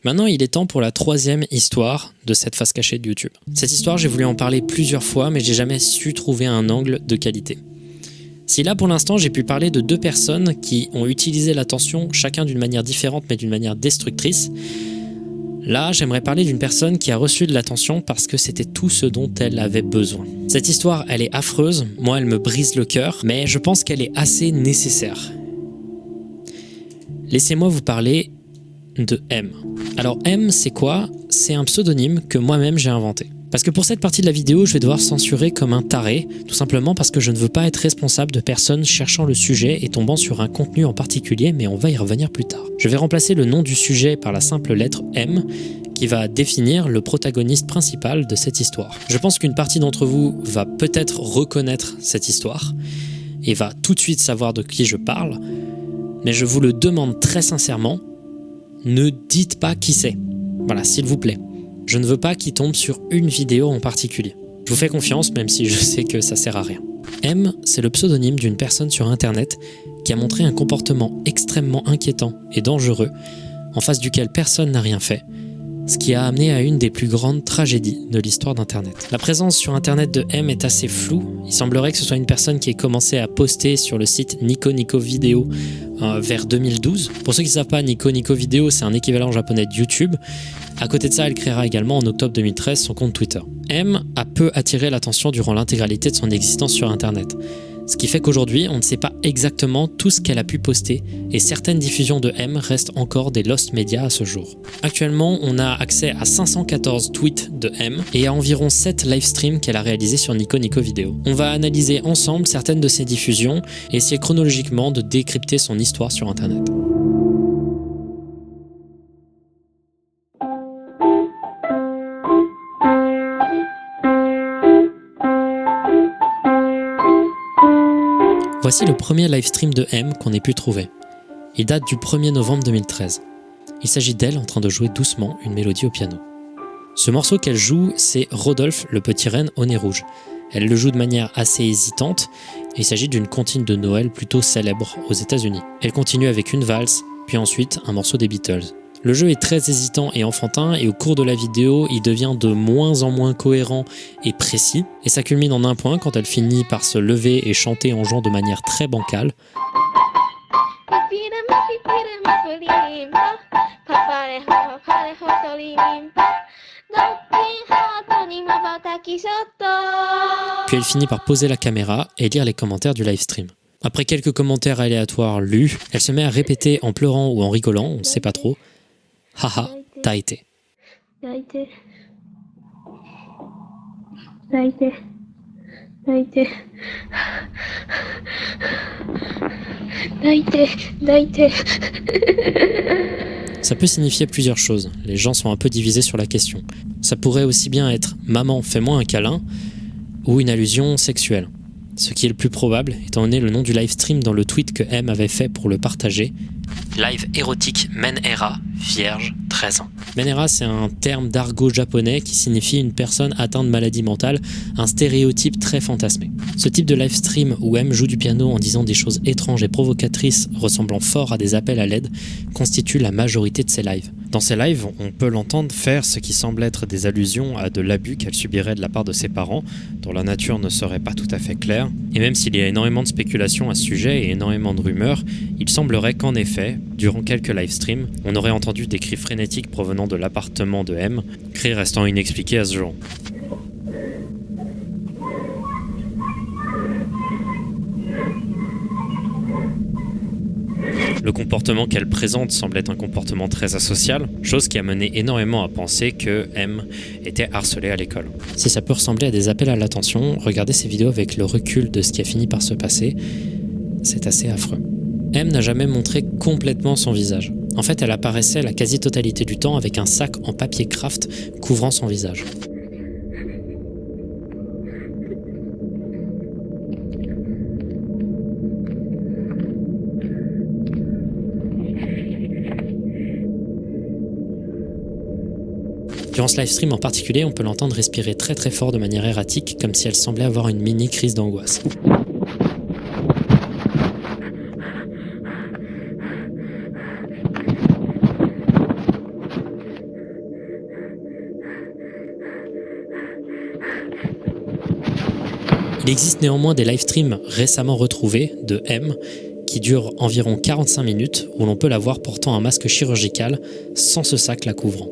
Maintenant, il est temps pour la troisième histoire de cette face cachée de YouTube. Cette histoire, j'ai voulu en parler plusieurs fois, mais j'ai jamais su trouver un angle de qualité. Si là, pour l'instant, j'ai pu parler de deux personnes qui ont utilisé l'attention, chacun d'une manière différente, mais d'une manière destructrice, là, j'aimerais parler d'une personne qui a reçu de l'attention parce que c'était tout ce dont elle avait besoin. Cette histoire, elle est affreuse, moi, elle me brise le cœur, mais je pense qu'elle est assez nécessaire. Laissez-moi vous parler de M. Alors M, c'est quoi? C'est un pseudonyme que moi-même j'ai inventé. Parce que pour cette partie de la vidéo, je vais devoir censurer comme un taré, tout simplement parce que je ne veux pas être responsable de personnes cherchant le sujet et tombant sur un contenu en particulier, mais on va y revenir plus tard. Je vais remplacer le nom du sujet par la simple lettre M, qui va définir le protagoniste principal de cette histoire. Je pense qu'une partie d'entre vous va peut-être reconnaître cette histoire, et va tout de suite savoir de qui je parle, mais je vous le demande très sincèrement, ne dites pas qui c'est. Voilà, s'il vous plaît. Je ne veux pas qu'il tombe sur une vidéo en particulier. Je vous fais confiance, même si je sais que ça sert à rien. M, c'est le pseudonyme d'une personne sur Internet qui a montré un comportement extrêmement inquiétant et dangereux, en face duquel personne n'a rien fait, ce qui a amené à une des plus grandes tragédies de l'histoire d'Internet. La présence sur Internet de M est assez floue. Il semblerait que ce soit une personne qui ait commencé à poster sur le site Nico Nico Video vers 2012. Pour ceux qui ne savent pas, Nico Nico Video, c'est un équivalent japonais de YouTube. À côté de ça, elle créera également en octobre 2013 son compte Twitter. M a peu attiré l'attention durant l'intégralité de son existence sur Internet. Ce qui fait qu'aujourd'hui, on ne sait pas exactement tout ce qu'elle a pu poster et certaines diffusions de M restent encore des lost media à ce jour. Actuellement, on a accès à 514 tweets de M et à environ 7 live streams qu'elle a réalisés sur Nico Nico Video. On va analyser ensemble certaines de ces diffusions et essayer chronologiquement de décrypter son histoire sur Internet. Voici le premier livestream de M qu'on ait pu trouver. Il date du 1er novembre 2013. Il s'agit d'elle en train de jouer doucement une mélodie au piano. Ce morceau qu'elle joue, c'est Rodolphe, le petit renne au nez rouge. Elle le joue de manière assez hésitante et il s'agit d'une comptine de Noël plutôt célèbre aux États-Unis. Elle continue avec une valse, puis ensuite un morceau des Beatles. Le jeu est très hésitant et enfantin et au cours de la vidéo, il devient de moins en moins cohérent et précis et ça culmine en un point quand elle finit par se lever et chanter en jouant de manière très bancale. Puis elle finit par poser la caméra et lire les commentaires du livestream. Après quelques commentaires aléatoires lus, elle se met à répéter en pleurant ou en rigolant, on ne sait pas trop. Haha, t'as été. Ça peut signifier plusieurs choses. Les gens sont un peu divisés sur la question. Ça pourrait aussi bien être « maman, fais-moi un câlin » ou une allusion sexuelle. Ce qui est le plus probable, étant donné le nom du live stream dans le tweet que M avait fait pour le partager. Live érotique Menhera, vierge, 13 ans. Menhera, c'est un terme d'argot japonais qui signifie une personne atteinte de maladie mentale, un stéréotype très fantasmé. Ce type de live stream où M joue du piano en disant des choses étranges et provocatrices ressemblant fort à des appels à l'aide constitue la majorité de ses lives. Dans ces lives, on peut l'entendre faire ce qui semble être des allusions à de l'abus qu'elle subirait de la part de ses parents, dont la nature ne serait pas tout à fait claire. Et même s'il y a énormément de spéculations à ce sujet et énormément de rumeurs, il semblerait qu'en effet, durant quelques live streams, on aurait entendu des cris frénétiques provenant de l'appartement de M, cris restant inexpliqués à ce jour. Le comportement qu'elle présente semble être un comportement très asocial, chose qui a mené énormément à penser que M était harcelée à l'école. Si ça peut ressembler à des appels à l'attention, regardez ces vidéos avec le recul de ce qui a fini par se passer, c'est assez affreux. M n'a jamais montré complètement son visage. En fait, elle apparaissait la quasi-totalité du temps avec un sac en papier craft couvrant son visage. Durant ce livestream en particulier, on peut l'entendre respirer très très fort de manière erratique, comme si elle semblait avoir une mini crise d'angoisse. Il existe néanmoins des livestreams récemment retrouvés de M qui durent environ 45 minutes où l'on peut la voir portant un masque chirurgical sans ce sac la couvrant.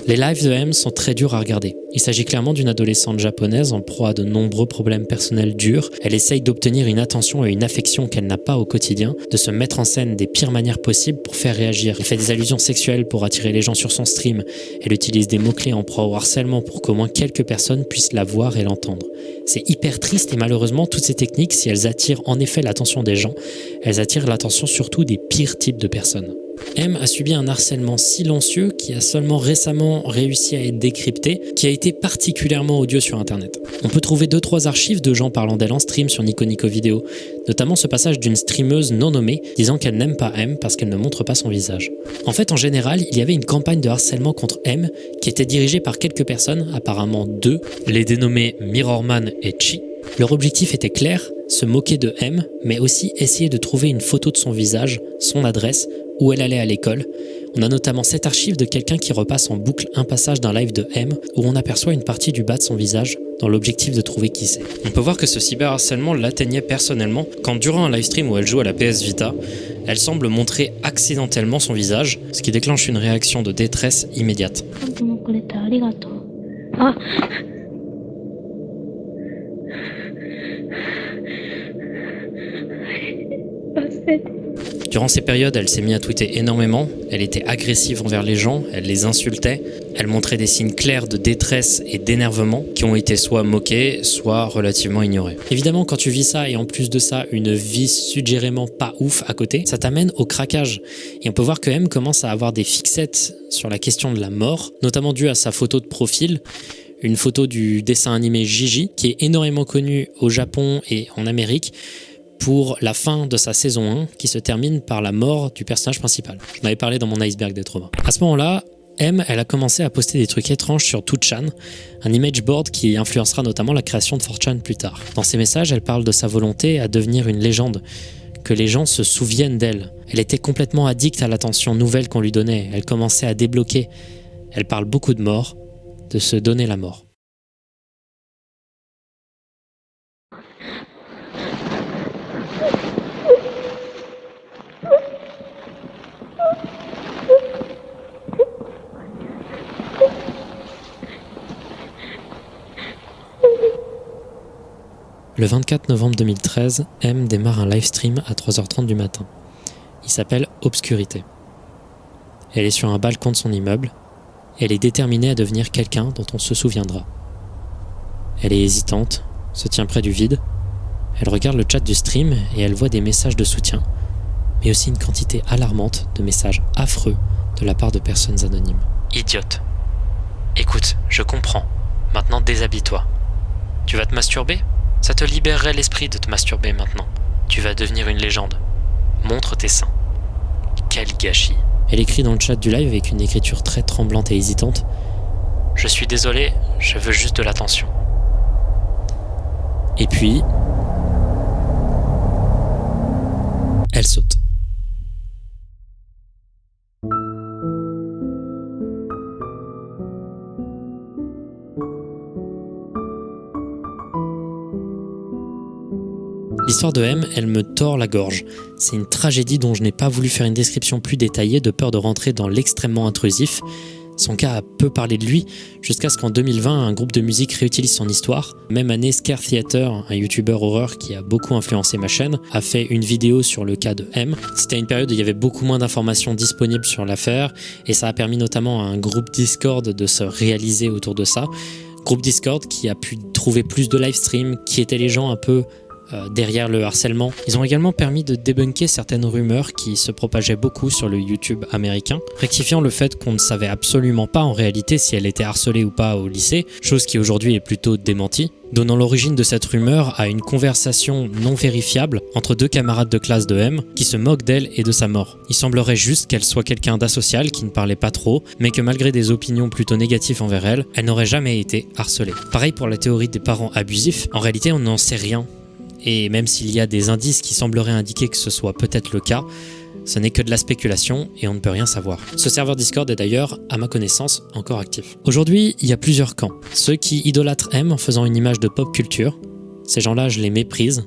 Les lives de M sont très durs à regarder. Il s'agit clairement d'une adolescente japonaise en proie à de nombreux problèmes personnels durs. Elle essaye d'obtenir une attention et une affection qu'elle n'a pas au quotidien, de se mettre en scène des pires manières possibles pour faire réagir. Elle fait des allusions sexuelles pour attirer les gens sur son stream. Elle utilise des mots-clés en proie au harcèlement pour qu'au moins quelques personnes puissent la voir et l'entendre. C'est hyper triste et malheureusement, toutes ces techniques, si elles attirent en effet l'attention des gens, elles attirent l'attention surtout des pires types de personnes. M a subi un harcèlement silencieux qui a seulement récemment réussi à être décrypté, qui a été particulièrement odieux sur internet. On peut trouver 2-3 archives de gens parlant d'elle en stream sur Nico Nico Vidéo, notamment ce passage d'une streameuse non nommée disant qu'elle n'aime pas M parce qu'elle ne montre pas son visage. En fait, en général, il y avait une campagne de harcèlement contre M qui était dirigée par quelques personnes, apparemment 2, les dénommés Mirrorman et Chi. Leur objectif était clair, se moquer de M, mais aussi essayer de trouver une photo de son visage, son adresse, où elle allait à l'école. On a notamment cette archive de quelqu'un qui repasse en boucle un passage d'un live de M où on aperçoit une partie du bas de son visage dans l'objectif de trouver qui c'est. On peut voir que ce cyberharcèlement l'atteignait personnellement quand durant un livestream où elle joue à la PS Vita, elle semble montrer accidentellement son visage, ce qui déclenche une réaction de détresse immédiate. Durant ces périodes, elle s'est mise à tweeter énormément, elle était agressive envers les gens, elle les insultait, elle montrait des signes clairs de détresse et d'énervement qui ont été soit moqués, soit relativement ignorés. Évidemment, quand tu vis ça et en plus de ça, une vie suggérément pas ouf à côté, ça t'amène au craquage. Et on peut voir que M commence à avoir des fixettes sur la question de la mort, notamment due à sa photo de profil, une photo du dessin animé Gigi, qui est énormément connu au Japon et en Amérique, pour la fin de sa saison 1 qui se termine par la mort du personnage principal. J'en avais parlé dans mon iceberg des traumas. À ce moment-là, M, elle a commencé à poster des trucs étranges sur 2chan, un image board qui influencera notamment la création de 4chan plus tard. Dans ses messages, elle parle de sa volonté à devenir une légende, que les gens se souviennent d'elle. Elle était complètement addicte à l'attention nouvelle qu'on lui donnait, elle commençait à débloquer. Elle parle beaucoup de mort, de se donner la mort. Le 24 novembre 2013, M démarre un livestream à 3h30 du matin. Il s'appelle Obscurité. Elle est sur un balcon de son immeuble. Elle est déterminée à devenir quelqu'un dont on se souviendra. Elle est hésitante, se tient près du vide. Elle regarde le chat du stream et elle voit des messages de soutien, mais aussi une quantité alarmante de messages affreux de la part de personnes anonymes. Idiote. Écoute, je comprends. Maintenant déshabille-toi. Tu vas te masturber ? Ça te libérerait l'esprit de te masturber maintenant. Tu vas devenir une légende. Montre tes seins. Quel gâchis. Elle écrit dans le chat du live avec une écriture très tremblante et hésitante. Je suis désolé, je veux juste de l'attention. Et puis, elle saute. L'histoire de M, elle me tord la gorge. C'est une tragédie dont je n'ai pas voulu faire une description plus détaillée de peur de rentrer dans l'extrêmement intrusif. Son cas a peu parlé de lui, jusqu'à ce qu'en 2020, un groupe de musique réutilise son histoire. Même année, Scare Theater, un youtubeur horreur qui a beaucoup influencé ma chaîne, a fait une vidéo sur le cas de M. C'était une période où il y avait beaucoup moins d'informations disponibles sur l'affaire, et ça a permis notamment à un groupe Discord de se réaliser autour de ça. Groupe Discord qui a pu trouver plus de live stream, qui étaient les gens un peu derrière le harcèlement. Ils ont également permis de débunker certaines rumeurs qui se propageaient beaucoup sur le YouTube américain, rectifiant le fait qu'on ne savait absolument pas en réalité si elle était harcelée ou pas au lycée, chose qui aujourd'hui est plutôt démentie, donnant l'origine de cette rumeur à une conversation non vérifiable entre 2 camarades de classe de M qui se moquent d'elle et de sa mort. Il semblerait juste qu'elle soit quelqu'un d'asocial qui ne parlait pas trop, mais que malgré des opinions plutôt négatives envers elle, elle n'aurait jamais été harcelée. Pareil pour la théorie des parents abusifs, en réalité on n'en sait rien. et même s'il y a des indices qui sembleraient indiquer que ce soit peut-être le cas, ce n'est que de la spéculation et on ne peut rien savoir. Ce serveur Discord est d'ailleurs, à ma connaissance, encore actif. Aujourd'hui, il y a plusieurs camps. Ceux qui idolâtrent M en faisant une image de pop culture, ces gens-là, je les méprise.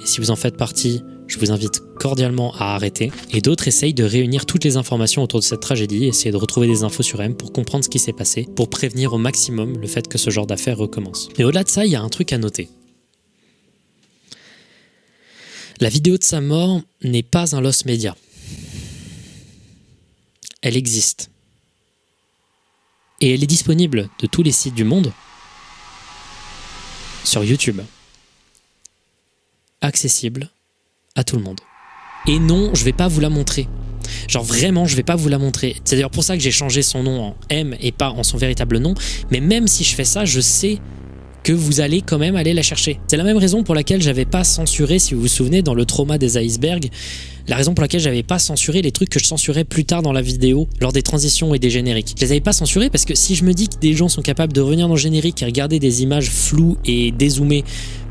Et si vous en faites partie, je vous invite cordialement à arrêter. Et d'autres essayent de réunir toutes les informations autour de cette tragédie, essayer de retrouver des infos sur M pour comprendre ce qui s'est passé, pour prévenir au maximum le fait que ce genre d'affaires recommence. Mais au-delà de ça, il y a un truc à noter. La vidéo de sa mort n'est pas un lost media. Elle existe. Et elle est disponible de tous les sites du monde sur YouTube. Accessible à tout le monde. Et non, je vais pas vous la montrer. Genre vraiment, je vais pas vous la montrer. C'est d'ailleurs pour ça que j'ai changé son nom en M et pas en son véritable nom. Mais même si je fais ça, je sais que vous allez quand même aller la chercher. C'est la même raison pour laquelle j'avais pas censuré, si vous vous souvenez, dans le trauma des icebergs, la raison pour laquelle j'avais pas censuré les trucs que je censurais plus tard dans la vidéo, lors des transitions et des génériques. Je les avais pas censurés parce que si je me dis que des gens sont capables de revenir dans le générique et regarder des images floues et dézoomées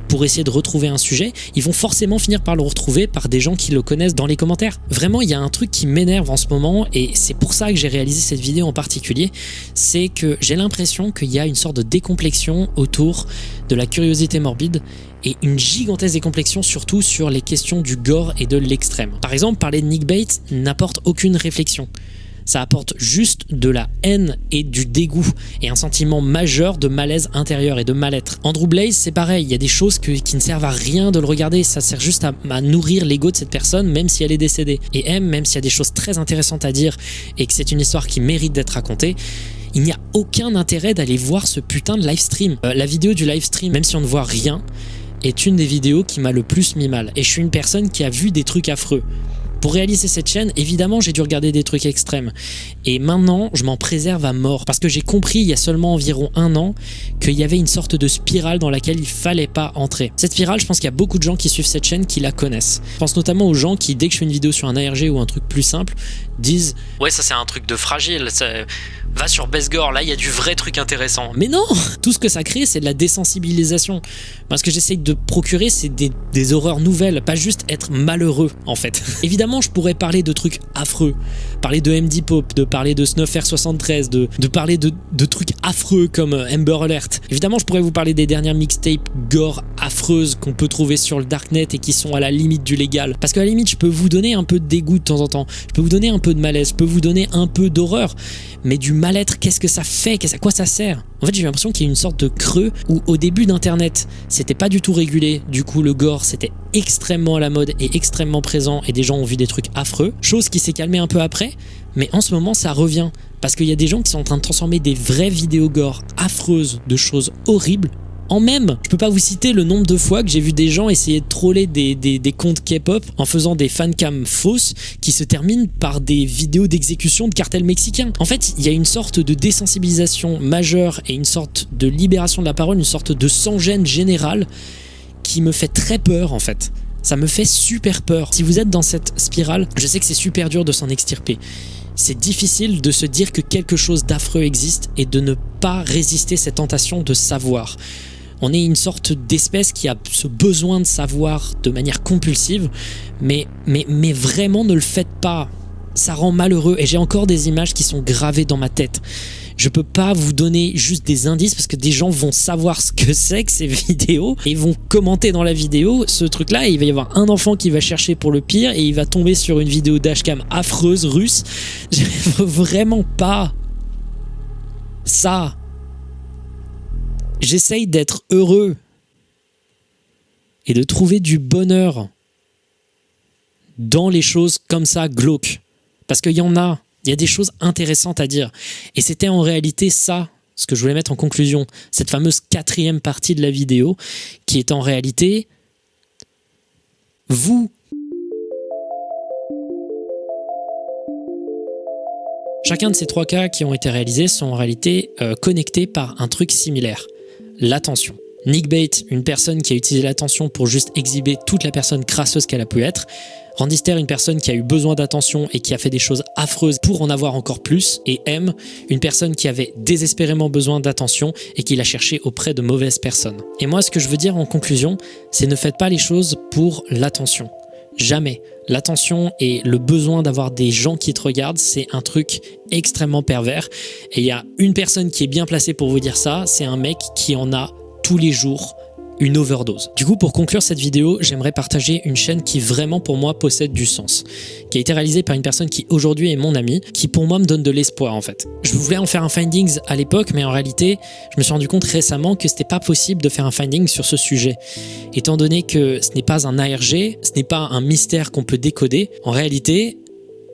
pour essayer de retrouver un sujet, ils vont forcément finir par le retrouver par des gens qui le connaissent dans les commentaires. Vraiment, il y a un truc qui m'énerve en ce moment et c'est pour ça que j'ai réalisé cette vidéo en particulier, c'est que j'ai l'impression qu'il y a une sorte de décomplexion autour de la curiosité morbide et une gigantesque décomplexion surtout sur les questions du gore et de l'extrême. Par exemple, parler de Nick Bate n'apporte aucune réflexion. Ça apporte juste de la haine et du dégoût et un sentiment majeur de malaise intérieur et de mal-être. Andrew Blaze, c'est pareil, il y a des choses qui ne servent à rien de le regarder, ça sert juste à nourrir l'ego de cette personne même si elle est décédée. Et M, même s'il y a des choses très intéressantes à dire et que c'est une histoire qui mérite d'être racontée, il n'y a aucun intérêt d'aller voir ce putain de live stream. La vidéo du live stream, même si on ne voit rien, est une des vidéos qui m'a le plus mis mal. Et je suis une personne qui a vu des trucs affreux. Pour réaliser cette chaîne, évidemment, j'ai dû regarder des trucs extrêmes. Et maintenant, je m'en préserve à mort. Parce que j'ai compris, il y a seulement environ 1 an, qu'il y avait une sorte de spirale dans laquelle il fallait pas entrer. Cette spirale, je pense qu'il y a beaucoup de gens qui suivent cette chaîne qui la connaissent. Je pense notamment aux gens qui, dès que je fais une vidéo sur un ARG ou un truc plus simple, disent « Ouais, ça c'est un truc de fragile, ça... va sur Besgore, là il y a du vrai truc intéressant. » Mais non! Tout ce que ça crée, c'est de la désensibilisation. Parce que j'essaye de procurer, c'est des horreurs nouvelles, pas juste être malheureux, en fait. Évidemment, je pourrais parler de trucs affreux, parler de MD Pop, de parler de SnuffR73, de parler de trucs affreux comme Amber Alert. Évidemment, je pourrais vous parler des dernières mixtapes gore affreuses qu'on peut trouver sur le darknet et qui sont à la limite du légal. Parce qu'à la limite, je peux vous donner un peu de dégoût de temps en temps, je peux vous donner un peu de malaise, je peux vous donner un peu d'horreur, mais du mal-être, qu'est-ce que ça fait? À quoi ça sert? En fait, j'ai l'impression qu'il y a une sorte de creux où au début d'internet, c'était pas du tout régulé, du coup le gore c'était extrêmement à la mode et extrêmement présent et des gens ont vu des trucs affreux, chose qui s'est calmée un peu après, mais en ce moment ça revient parce qu'il y a des gens qui sont en train de transformer des vraies vidéos gore affreuses de choses horribles en mème. Je peux pas vous citer le nombre de fois que j'ai vu des gens essayer de troller des comptes K-pop en faisant des fancams fausses qui se terminent par des vidéos d'exécution de cartels mexicains. En fait, il y a une sorte de désensibilisation majeure et une sorte de libération de la parole, une sorte de sans-gêne générale qui me fait très peur en fait. Ça me fait super peur. Si vous êtes dans cette spirale, je sais que c'est super dur de s'en extirper. C'est difficile de se dire que quelque chose d'affreux existe et de ne pas résister cette tentation de savoir. On est une sorte d'espèce qui a ce besoin de savoir de manière compulsive, mais vraiment ne le faites pas. Ça rend malheureux et j'ai encore des images qui sont gravées dans ma tête. Je peux pas vous donner juste des indices parce que des gens vont savoir ce que c'est que ces vidéos et ils vont commenter dans la vidéo ce truc-là et il va y avoir un enfant qui va chercher pour le pire et il va tomber sur une vidéo dashcam affreuse russe. Je veux vraiment pas ça. J'essaye d'être heureux et de trouver du bonheur dans les choses comme ça glauques. Parce qu'il y en a. Il y a des choses intéressantes à dire. Et c'était en réalité ça, ce que je voulais mettre en conclusion. Cette fameuse 4e partie de la vidéo, qui est en réalité vous. Chacun de ces 3 cas qui ont été réalisés sont en réalité connectés par un truc similaire. L'attention. Nick Bate, une personne qui a utilisé l'attention pour juste exhiber toute la personne crasseuse qu'elle a pu être. Randy Ster, une personne qui a eu besoin d'attention et qui a fait des choses affreuses pour en avoir encore plus. Et M, une personne qui avait désespérément besoin d'attention et qui l'a cherché auprès de mauvaises personnes. Et moi, ce que je veux dire en conclusion, c'est ne faites pas les choses pour l'attention. Jamais. L'attention et le besoin d'avoir des gens qui te regardent, c'est un truc extrêmement pervers. Et il y a une personne qui est bien placée pour vous dire ça, c'est un mec qui en a tous les jours une overdose. Du coup, pour conclure cette vidéo, j'aimerais partager une chaîne qui vraiment pour moi possède du sens, qui a été réalisée par une personne qui aujourd'hui est mon ami, qui pour moi me donne de l'espoir en fait. Je voulais en faire un findings à l'époque, mais en réalité, je me suis rendu compte récemment que c'était pas possible de faire un finding sur ce sujet. Étant donné que ce n'est pas un ARG, ce n'est pas un mystère qu'on peut décoder, en réalité,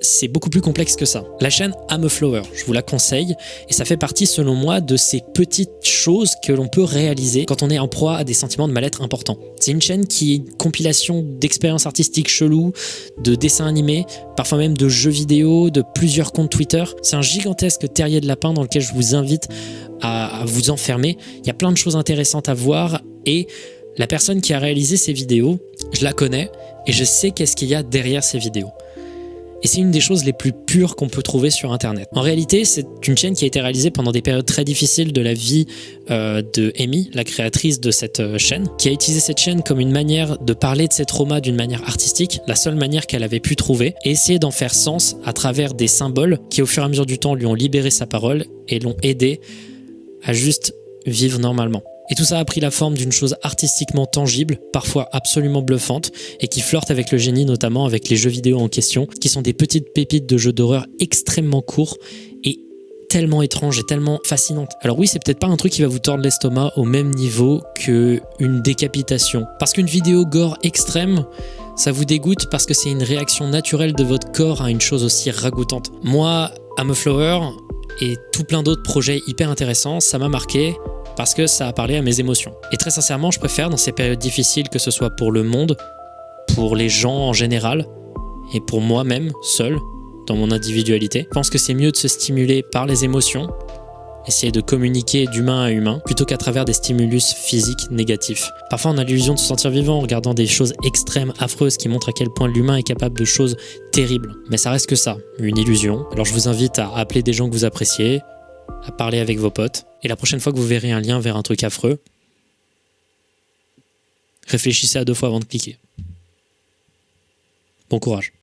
c'est beaucoup plus complexe que ça. La chaîne I'm a Flower, je vous la conseille et ça fait partie selon moi de ces petites choses que l'on peut réaliser quand on est en proie à des sentiments de mal-être importants. C'est une chaîne qui est une compilation d'expériences artistiques cheloues, de dessins animés, parfois même de jeux vidéo, de plusieurs comptes Twitter. C'est un gigantesque terrier de lapin dans lequel je vous invite à vous enfermer. Il y a plein de choses intéressantes à voir et la personne qui a réalisé ces vidéos, je la connais et je sais qu'est-ce qu'il y a derrière ces vidéos. Et c'est une des choses les plus pures qu'on peut trouver sur Internet. En réalité, c'est une chaîne qui a été réalisée pendant des périodes très difficiles de la vie de Amy, la créatrice de cette chaîne, qui a utilisé cette chaîne comme une manière de parler de ses traumas d'une manière artistique, la seule manière qu'elle avait pu trouver, et essayer d'en faire sens à travers des symboles qui, au fur et à mesure du temps, lui ont libéré sa parole et l'ont aidé à juste vivre normalement. Et tout ça a pris la forme d'une chose artistiquement tangible, parfois absolument bluffante, et qui flirte avec le génie, notamment avec les jeux vidéo en question, qui sont des petites pépites de jeux d'horreur extrêmement courts et tellement étranges et tellement fascinantes. Alors oui, c'est peut-être pas un truc qui va vous tordre l'estomac au même niveau qu'une décapitation. Parce qu'une vidéo gore extrême, ça vous dégoûte parce que c'est une réaction naturelle de votre corps à une chose aussi ragoûtante. Moi, I'm a Flower et tout plein d'autres projets hyper intéressants, ça m'a marqué parce que ça a parlé à mes émotions. Et très sincèrement, je préfère dans ces périodes difficiles, que ce soit pour le monde, pour les gens en général, et pour moi-même, seul, dans mon individualité, je pense que c'est mieux de se stimuler par les émotions, essayer de communiquer d'humain à humain, plutôt qu'à travers des stimulus physiques négatifs. Parfois, on a l'illusion de se sentir vivant en regardant des choses extrêmes, affreuses, qui montrent à quel point l'humain est capable de choses terribles. Mais ça reste que ça, une illusion. Alors je vous invite à appeler des gens que vous appréciez, à parler avec vos potes. Et la prochaine fois que vous verrez un lien vers un truc affreux, réfléchissez à 2 fois avant de cliquer. Bon courage.